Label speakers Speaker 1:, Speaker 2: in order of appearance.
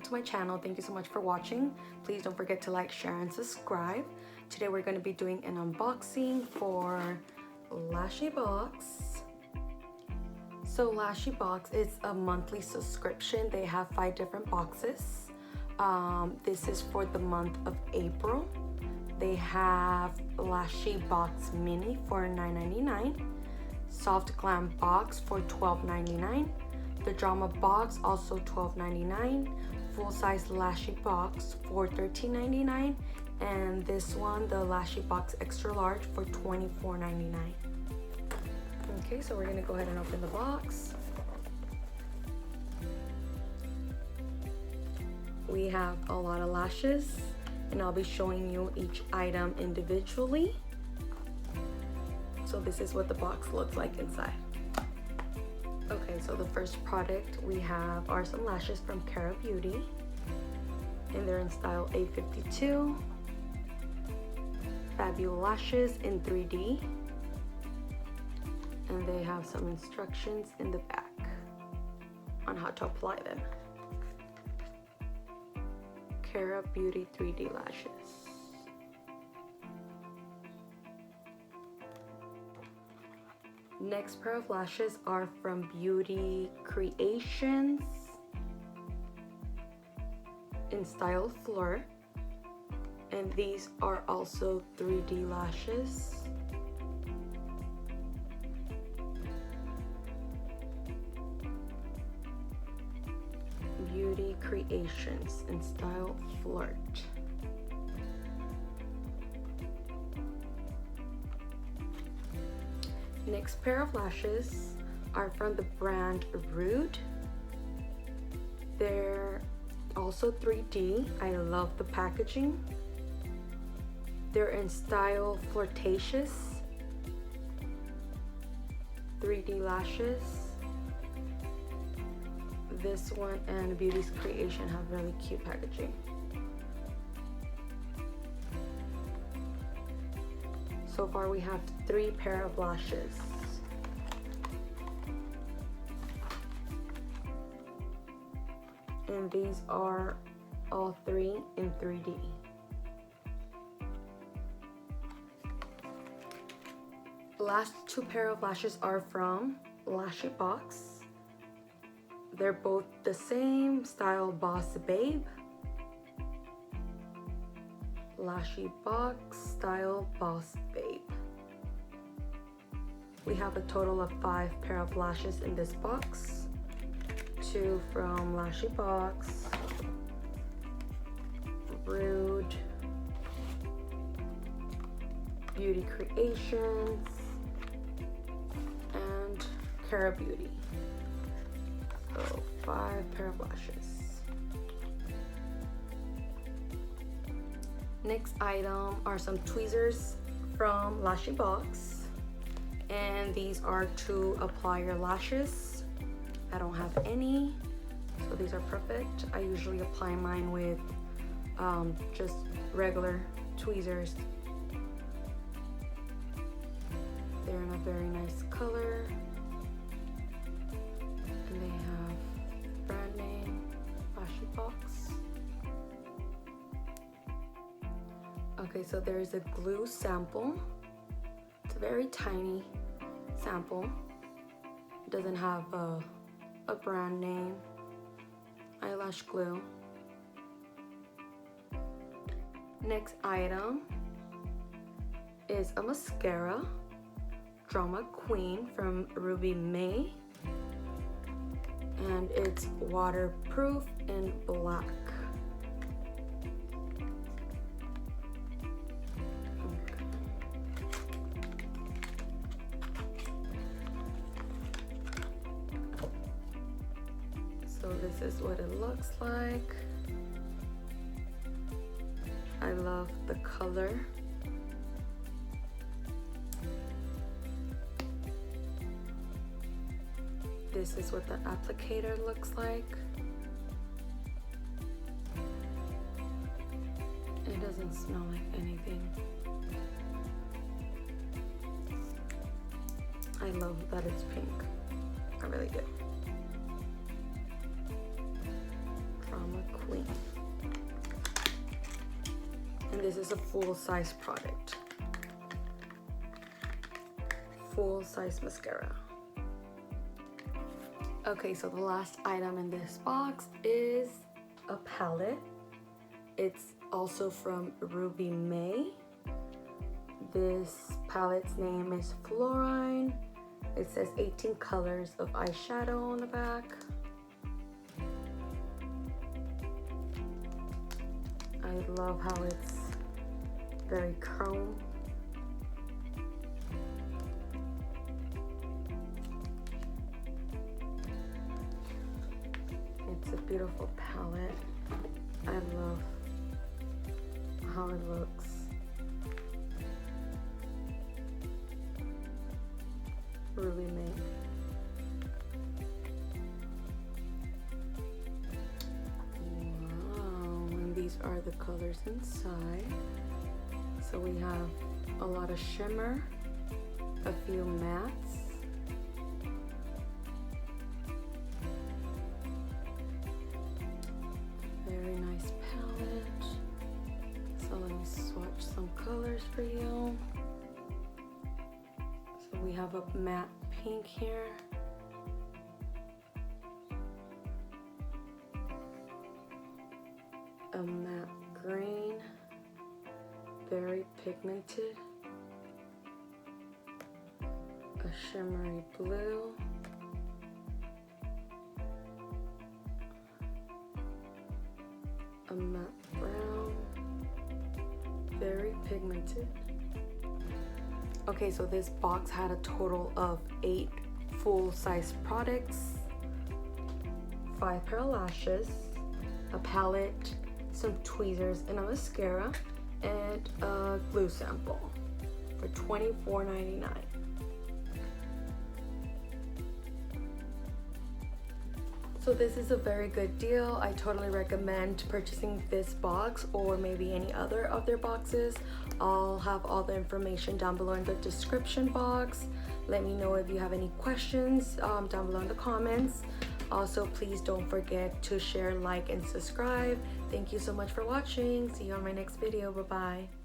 Speaker 1: welcome to my channel. Thank you so much for watching. Please don't forget to like, share, and subscribe. Today we're going to be doing an unboxing for LashyBox. So LashyBox is a monthly subscription. They have 5 different boxes. This is for the month of April. They have LashyBox Mini for $9.99, Soft Glam Box for $12.99, the Drama Box also $12.99, full-size LashyBox for $13.99, and this one, the LashyBox Extra Large, for $24.99. Okay, so we're gonna go ahead and open the box. We have a lot of lashes, and I'll be showing you each item individually. So this is what the box looks like inside. Okay, so the first product we have are some lashes from Beauty, and they're in style A52. Fabulous lashes in 3D, and they have some instructions in the back on how to apply them. Beauty 3D lashes. Next pair of lashes are from Beauty Creations in style Flirt, and these are also 3D lashes. Beauty Creations in style Flirt. Next pair of lashes are from the brand Rude. They're also 3D. I love the packaging. They're in style Flirtatious. 3D lashes. This one and Beauty's Creation have really cute packaging. So far we have 3 pair of lashes. And these are all 3 in 3D. Last 2 pair of lashes are from LashyBox. They're both the same style Boss Babe. LashyBox style Boss Babe. We have a total of 5 pair of lashes in this box. 2 from LashyBox, Rude, Beauty Creations, and Beauty. So 5 pair of lashes. Next item are some tweezers from LashyBox, and these are to apply your lashes. I don't have any, so these are perfect. I usually apply mine with just regular tweezers. They're in a very nice color, and they have brand name LashyBox. Okay, so there's a glue sample. It's a very tiny sample. It doesn't have a brand name. Eyelash glue. Next item is a mascara, Drama Queen from Ruby May, and it's waterproof in black. So this is what it looks like. I love the color. This is what the applicator looks like. It doesn't smell like anything. I love that it's pink. I really do. Drama queen. And this is a full-size product. Full-size mascara. Okay, so the last item in this box is a palette. It's also from Ruby May. This palette's name is Fluorine. It says 18 colors of eyeshadow on the back. I love how it's very chrome. It's a beautiful palette. I love how it looks. Ruby May. Wow, and these are the colors inside. So we have a lot of shimmer, a few mattes, very nice palette. So let me swatch some colors for you. So we have a matte pink here, a matte green, very pigmented, a shimmery blue, a matte brown, very pigmented. Okay, so this box had a total of 8 full-size products, 5 pair of lashes, a palette, some tweezers, and a mascara, and a glue sample for $24.99. So this is a very good deal. I totally recommend purchasing this box or maybe any other of their boxes. I'll have all the information down below in the description box. Let me know if you have any questions down below in the comments. Also, please don't forget to share, like, and subscribe. Thank you so much for watching. See you on my next video. Bye-bye.